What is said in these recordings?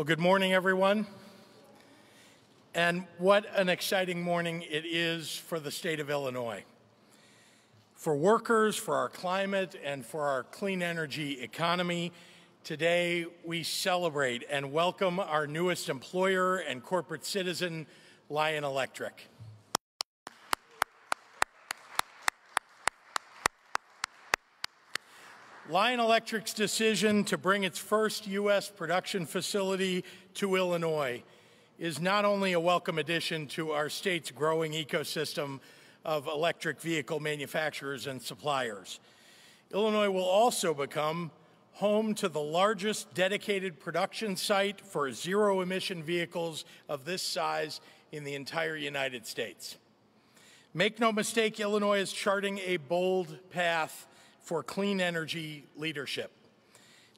Well, good morning, everyone. And what an exciting morning it is for the state of Illinois. For workers, for our climate, and for our clean energy economy, today we celebrate and welcome our newest employer and corporate citizen, Lion Electric. Lion Electric's decision to bring its first U.S. production facility to Illinois is not only a welcome addition to our state's growing ecosystem of electric vehicle manufacturers and suppliers. Illinois will also become home to the largest dedicated production site for zero-emission vehicles of this size in the entire United States. Make no mistake, Illinois is charting a bold path for clean energy leadership.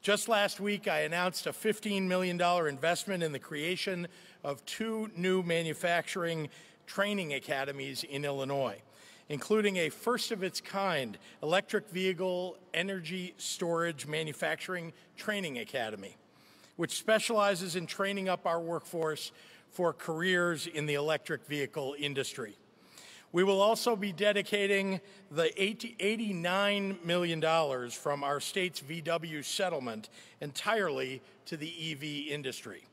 Just last week, I announced a $15 million investment in the creation of 2 new manufacturing training academies in Illinois, including a first-of-its-kind electric vehicle energy storage manufacturing training academy, which specializes in training up our workforce for careers in the electric vehicle industry. We will also be dedicating the $89 million from our state's VW settlement entirely to the EV industry.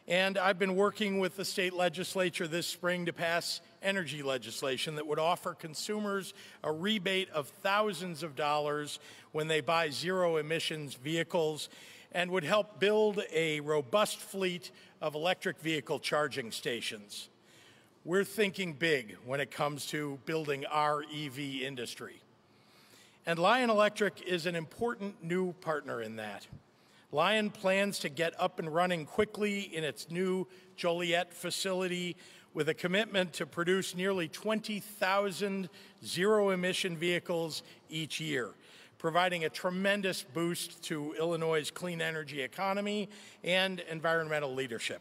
And I've been working with the state legislature this spring to pass energy legislation that would offer consumers a rebate of thousands of dollars when they buy zero-emissions vehicles and would help build a robust fleet of electric vehicle charging stations. We're thinking big when it comes to building our EV industry. And Lion Electric is an important new partner in that. Lion plans to get up and running quickly in its new Joliet facility with a commitment to produce nearly 20,000 zero-emission vehicles each year, providing a tremendous boost to Illinois' clean energy economy and environmental leadership.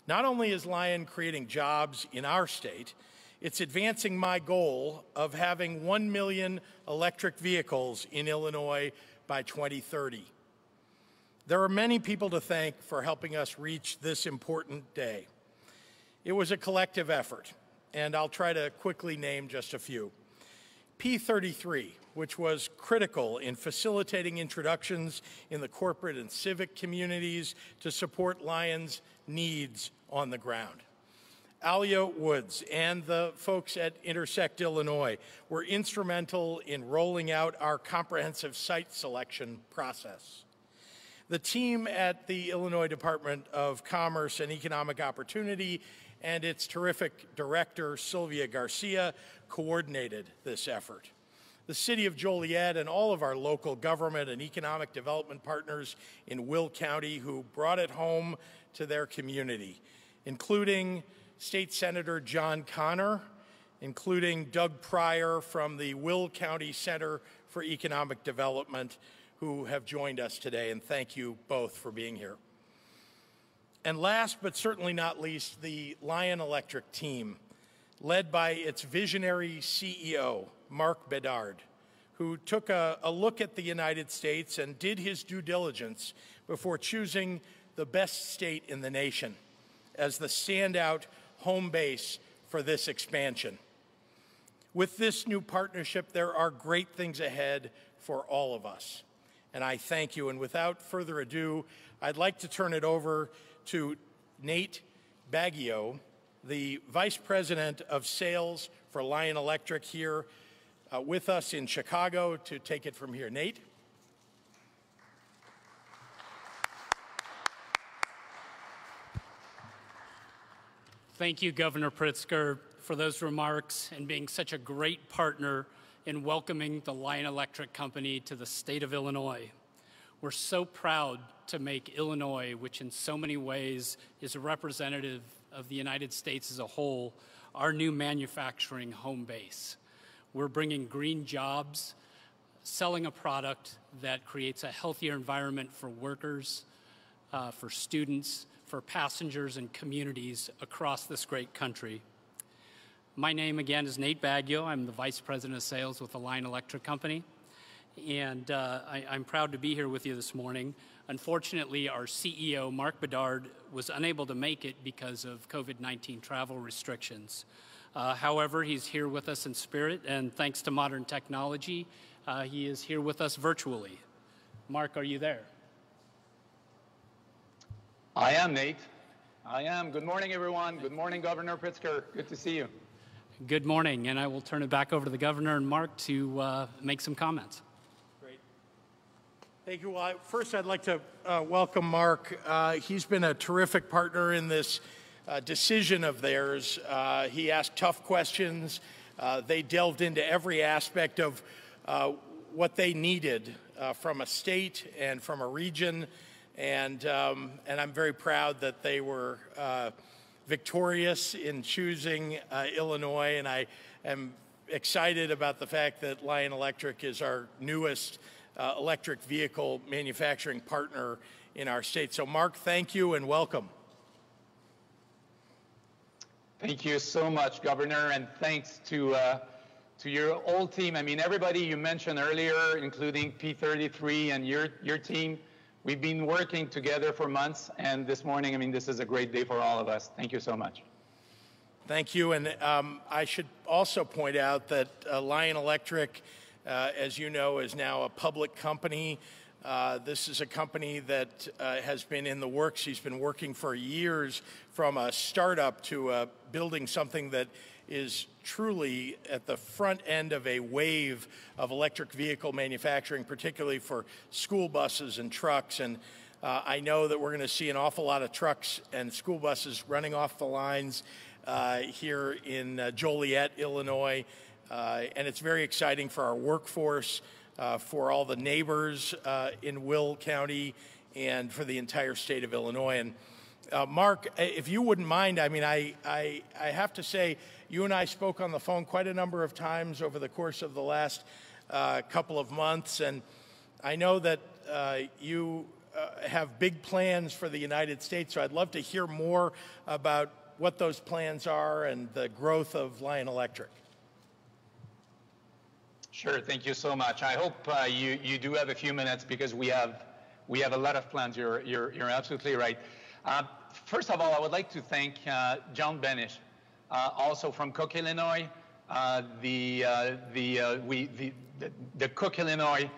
Not only is Lion creating jobs in our state, it's advancing my goal of having 1 million electric vehicles in Illinois by 2030. There are many people to thank for helping us reach this important day. It was a collective effort, and I'll try to quickly name just a few. P33, which was critical in facilitating introductions in the corporate and civic communities to support Lion's needs on the ground. Alia Woods and the folks at Intersect Illinois were instrumental in rolling out our comprehensive site selection process. The team at the Illinois Department of Commerce and Economic Opportunity and its terrific director, Sylvia Garcia, coordinated this effort. The City of Joliet and all of our local government and economic development partners in Will County who brought it home to their community, including State Senator John Connor, including Doug Pryor from the Will County Center for Economic Development, who have joined us today, and thank you both for being here. And last but certainly not least, the Lion Electric team, led by its visionary CEO, Mark Bedard, who took a look at the United States and did his due diligence before choosing the best state in the nation as the standout home base for this expansion. With this new partnership, there are great things ahead for all of us. And I thank you. And without further ado, I'd like to turn it over to Nate Baggio, the Vice President of Sales for Lion Electric here with us in Chicago, to take it from here. Nate? Thank you, Governor Pritzker, for those remarks and being such a great partner in welcoming the Lion Electric Company to the state of Illinois. We're so proud to make Illinois, which in so many ways is a representative of the United States as a whole, our new manufacturing home base. We're bringing green jobs, selling a product that creates a healthier environment for workers, for students, for passengers and communities across this great country. My name, again, is Nate Baggio. I'm the Vice President of Sales with the Lion Electric Company. And I'm proud to be here with you this morning. Unfortunately, our CEO, Mark Bedard, was unable to make it because of COVID-19 travel restrictions. However, he's here with us in spirit, and thanks to modern technology, he is here with us virtually. Mark, are you there? I am, Nate. I am. Good morning, everyone. Good morning, Governor Pritzker. Good to see you. Good morning, and I will turn it back over to the Governor and Mark to make some comments. Great. Thank you. Well, first, I'd like to welcome Mark. He's been a terrific partner in this decision of theirs. He asked tough questions. They delved into every aspect of what they needed from a state and from a region, and I'm very proud that they were victorious in choosing Illinois, and I am excited about the fact that Lion Electric is our newest electric vehicle manufacturing partner in our state. So Mark, thank you and welcome. Thank you so much, Governor, and thanks to your whole team. I mean, everybody you mentioned earlier, including P33 and your team. We've been working together for months, and this morning, I mean, this is a great day for all of us. Thank you so much. Thank you, and I should also point out that Lion Electric, as you know, is now a public company. This is a company that has been in the works. He's been working for years from a startup to building something that is truly at the front end of a wave of electric vehicle manufacturing, particularly for school buses and trucks. And I know that we're going to see an awful lot of trucks and school buses running off the lines here in Joliet, Illinois. And it's very exciting for our workforce, for all the neighbors in Will County, and for the entire state of Illinois. And Mark, if you wouldn't mind, I mean, I have to say, you and I spoke on the phone quite a number of times over the course of the last couple of months, and I know that you have big plans for the United States, so I'd love to hear more about what those plans are and the growth of Lion Electric. Sure, thank you so much. I hope you do have a few minutes because we have a lot of plans. You're absolutely right. First of all, I would like to thank John Benish, also from Cook, Illinois. The Cook, Illinois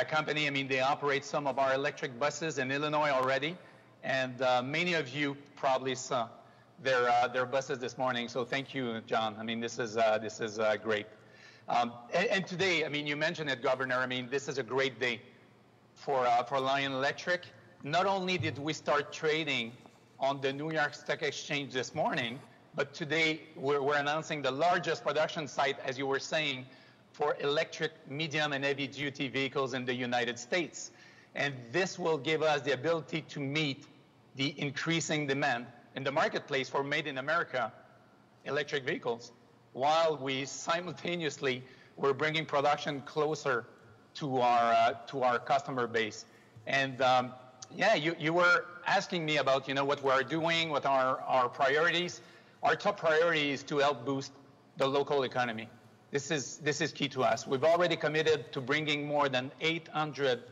company, I mean, they operate some of our electric buses in Illinois already, and many of you probably saw their buses this morning. So thank you, John. I mean, this is great. And today, I mean, you mentioned it, Governor. I mean, this is a great day for Lion Electric. Not only did we start trading on the New York Stock Exchange this morning, but today we're announcing the largest production site, as you were saying, for electric medium and heavy duty vehicles in the United States. And this will give us the ability to meet the increasing demand in the marketplace for made in America electric vehicles, while we simultaneously we're bringing production closer to our customer base. And yeah, you were asking me about, you know, what we're doing, what are our priorities. Our top priority is to help boost the local economy. This is key to us. We've already committed to bringing more than 800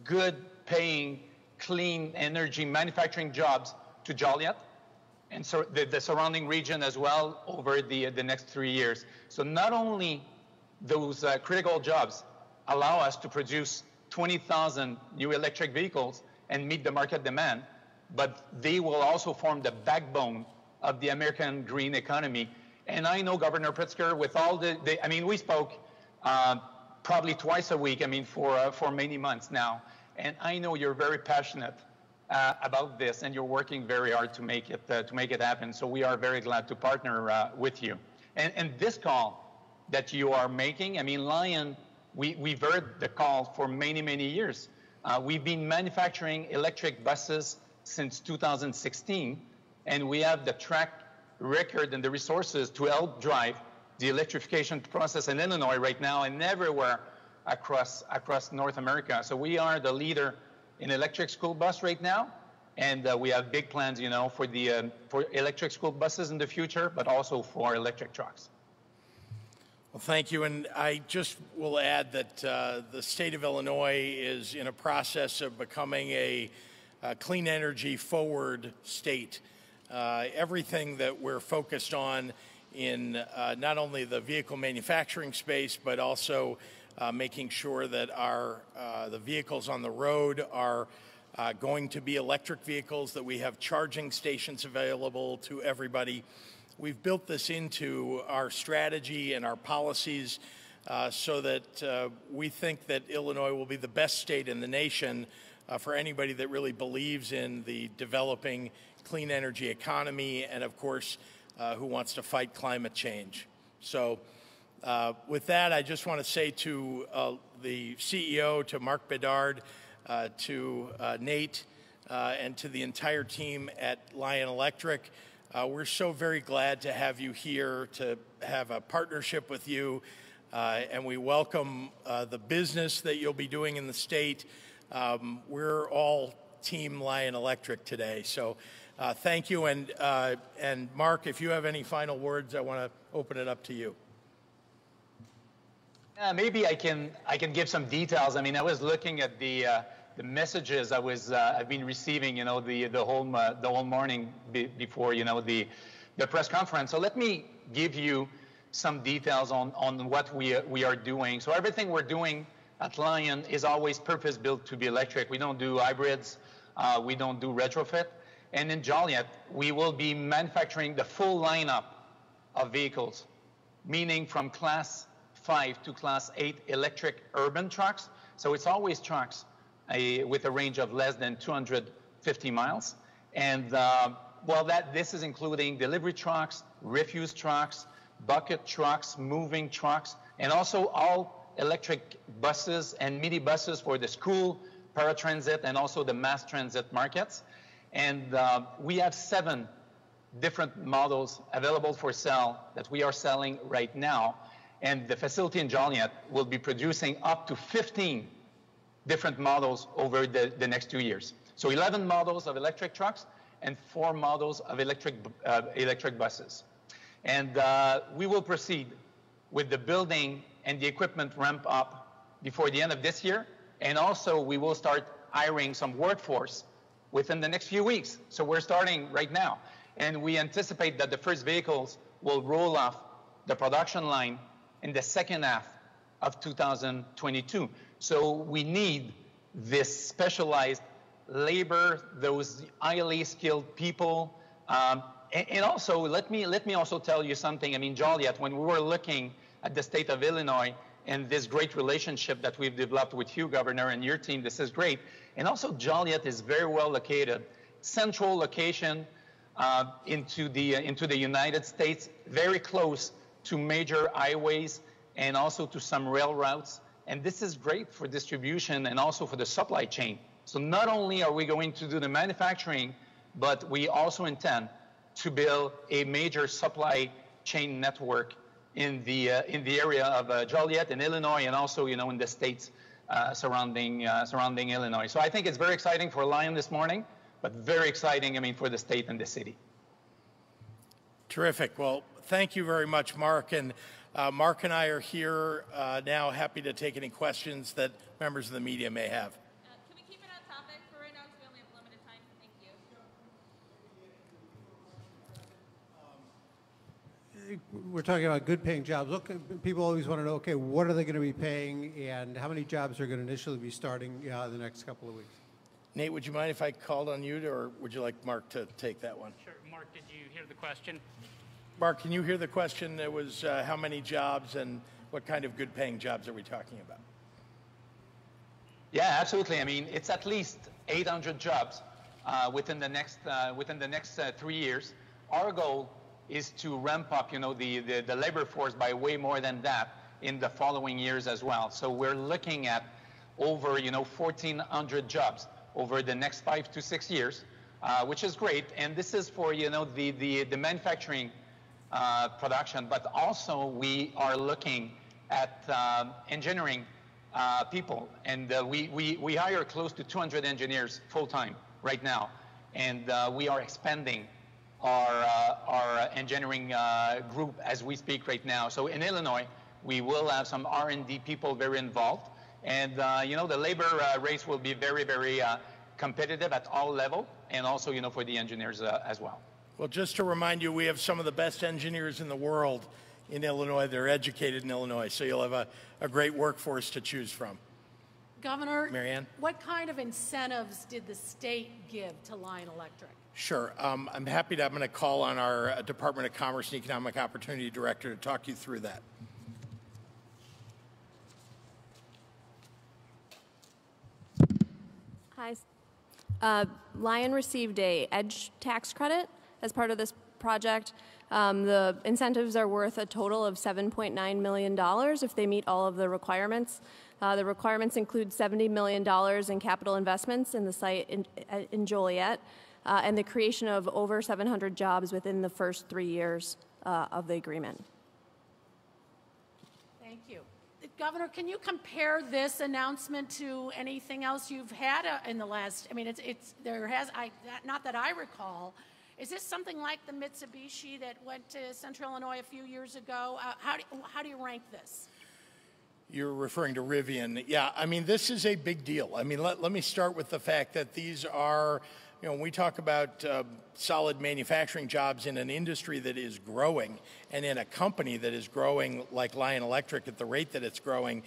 good paying, clean energy manufacturing jobs to Joliet, and so the surrounding region as well over the next 3 years. So not only those critical jobs allow us to produce 20,000 new electric vehicles and meet the market demand, but they will also form the backbone of the American green economy. And I know, Governor Pritzker, with all I mean, we spoke probably twice a week, I mean, for many months now. And I know you're very passionate about this, and you're working very hard to make it happen. So we are very glad to partner with you. And this call that you are making, I mean, Lion, we've heard the call for many, many years. We've been manufacturing electric buses since 2016, and we have the track record and the resources to help drive the electrification process in Illinois right now and everywhere across North America. So we are the leader in electric school bus right now, and we have big plans, you know, for electric school buses in the future, but also for electric trucks. Well, thank you. And I just will add that the state of Illinois is in a process of becoming a clean energy forward state. Everything that we're focused on in not only the vehicle manufacturing space, but also making sure that the vehicles on the road are going to be electric vehicles, that we have charging stations available to everybody. We've built this into our strategy and our policies so that we think that Illinois will be the best state in the nation for anybody that really believes in the developing clean energy economy and, of course, who wants to fight climate change. So with that, I just want to say to the CEO, to Mark Bedard, to Nate, and to the entire team at Lion Electric, we're so very glad to have you here, to have a partnership with you, and we welcome the business that you'll be doing in the state. We're all Team Lion Electric today, so thank you. And Mark, if you have any final words, I want to open it up to you. Maybe I can give some details. I mean, I was looking at the messages I've been receiving, the whole morning before, the press conference. So let me give you some details on what we are doing. So everything we're doing at Lion is always purpose-built to be electric. We don't do hybrids. We don't do retrofit. And in Joliet, we will be manufacturing the full lineup of vehicles, meaning from Class 5 to Class 8 electric urban trucks. So it's always trucks with a range of less than 250 miles. And this is including delivery trucks, refuse trucks, bucket trucks, moving trucks, and also all electric buses and mini buses for the school, paratransit, and also the mass transit markets. And we have 7 different models available for sale that we are selling right now. And the facility in Joliet will be producing up to 15 different models over the next 2 years. So 11 models of electric trucks and 4 models of electric buses. And we will proceed with the building and the equipment ramp up before the end of this year. And also we will start hiring some workforce within the next few weeks. So we're starting right now. And we anticipate that the first vehicles will roll off the production line in the second half of 2022. So we need this specialized labor, those highly skilled people. And also, let me also tell you something. I mean, Joliet, when we were looking at the state of Illinois and this great relationship that we've developed with you, Governor, and your team, this is great. And also, Joliet is very well located, central location into the United States, very close to major highways and also to some rail routes. And this is great for distribution and also for the supply chain. So not only are we going to do the manufacturing, but we also intend to build a major supply chain network in the area of Joliet in Illinois, and also in the states surrounding Illinois. So I think it's very exciting for Lion this morning, but very exciting, for the state and the city. Terrific. Well, thank you very much, Mark. And Mark and I are here now, happy to take any questions that members of the media may have. Can we keep it on topic for right now, because we only have limited time? Thank you. We're talking about good-paying jobs. Look, people always want to know, okay, what are they going to be paying, and how many jobs are going to initially be starting in the next couple of weeks? Nate, would you mind if I called on you, or would you like Mark to take that one? Sure. Mark, did you hear the question? Mark, can you hear the question? It was how many jobs and what kind of good-paying jobs are we talking about? Yeah, absolutely. It's at least 800 jobs within the next 3 years. Our goal is to ramp up, the labor force by way more than that in the following years as well. So we're looking at over, 1,400 jobs over the next 5 to 6 years, which is great. And this is for, the manufacturing production, but also we are looking at engineering people, and we hire close to 200 engineers full-time right now, and we are expanding our engineering group as we speak right now. So in Illinois, We will have some R&D people very involved. And, the labor race will be very, very competitive at all levels, and also, for the engineers as well. Well, just to remind you, we have some of the best engineers in the world in Illinois. They're educated in Illinois, so you'll have a great workforce to choose from. Governor, Marianne? What kind of incentives did the state give to Lion Electric? Sure. I'm going to call on our Department of Commerce and Economic Opportunity Director to talk you through that. Hi. Lion received a EDGE tax credit as part of this project. The incentives are worth a total of $7.9 million if they meet all of the requirements. The requirements include $70 million in capital investments in the site in Joliet and the creation of over 700 jobs within the first 3 years of the agreement. Thank you. Governor, can you compare this announcement to anything else you've had in the last? I mean, not that I recall. Is this something like the Mitsubishi that went to Central Illinois a few years ago? How do you rank this? You're referring to Rivian. Yeah, I mean, this is a big deal. I mean, let me start with the fact that these are, when we talk about solid manufacturing jobs in an industry that is growing and in a company that is growing like Lion Electric at the rate that it's growing,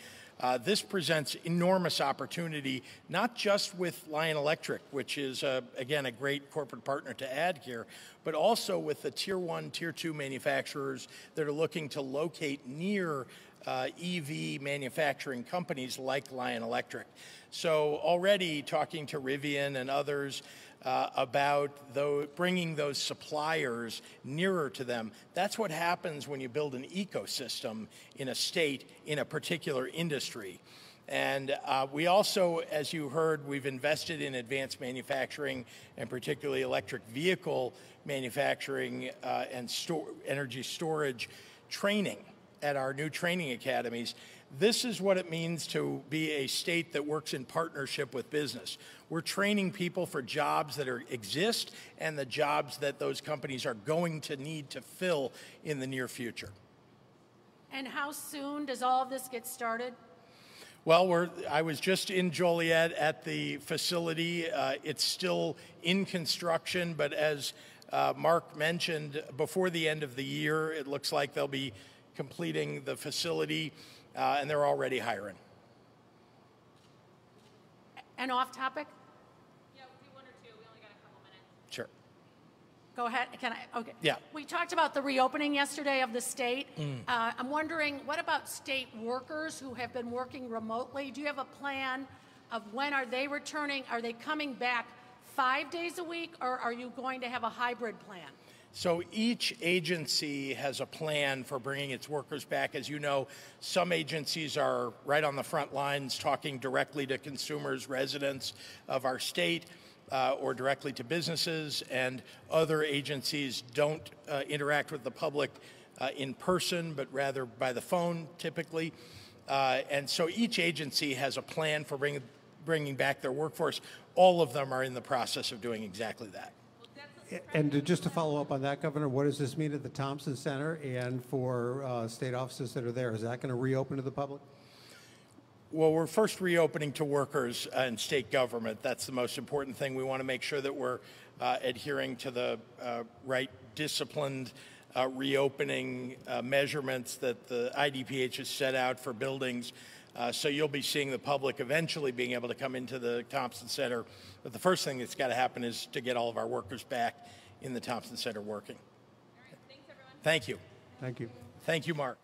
this presents enormous opportunity, not just with Lion Electric, which is, again, a great corporate partner to add here, but also with the Tier 1, Tier 2 manufacturers that are looking to locate near EV manufacturing companies like Lion Electric. So already talking to Rivian and others about bringing those suppliers nearer to them. That's what happens when you build an ecosystem in a state, in a particular industry. And we also, as you heard, we've invested in advanced manufacturing and particularly electric vehicle manufacturing and energy storage training at our new training academies. This is what it means to be a state that works in partnership with business. We're training people for jobs that exist and the jobs that those companies are going to need to fill in the near future. And how soon does all of this get started? Well, I was just in Joliet at the facility. It's still in construction, but as Mark mentioned, before the end of the year, it looks like they'll be completing the facility, and they're already hiring. And off topic? Yeah, we'll do one or two. We only got a couple minutes. Sure. Go ahead. Can I? Okay. Yeah. We talked about the reopening yesterday of the state. I'm wondering, what about state workers who have been working remotely? Do you have a plan of when are they returning? Are they coming back 5 days a week, or are you going to have a hybrid plan? So each agency has a plan for bringing its workers back. As you know, some agencies are right on the front lines talking directly to consumers, residents of our state, or directly to businesses, and other agencies don't interact with the public in person, but rather by the phone, typically. And so each agency has a plan for bringing back their workforce. All of them are in the process of doing exactly that. And just to follow up on that, Governor, what does this mean at the Thompson Center and for state offices that are there? Is that going to reopen to the public? Well, we're first reopening to workers and state government. That's the most important thing. We want to make sure that we're adhering to the right disciplined reopening measurements that the IDPH has set out for buildings. So you'll be seeing the public eventually being able to come into the Thompson Center. But the first thing that's got to happen is to get all of our workers back in the Thompson Center working. All right, thanks, everyone. Thank you. Thank you. Thank you, Mark.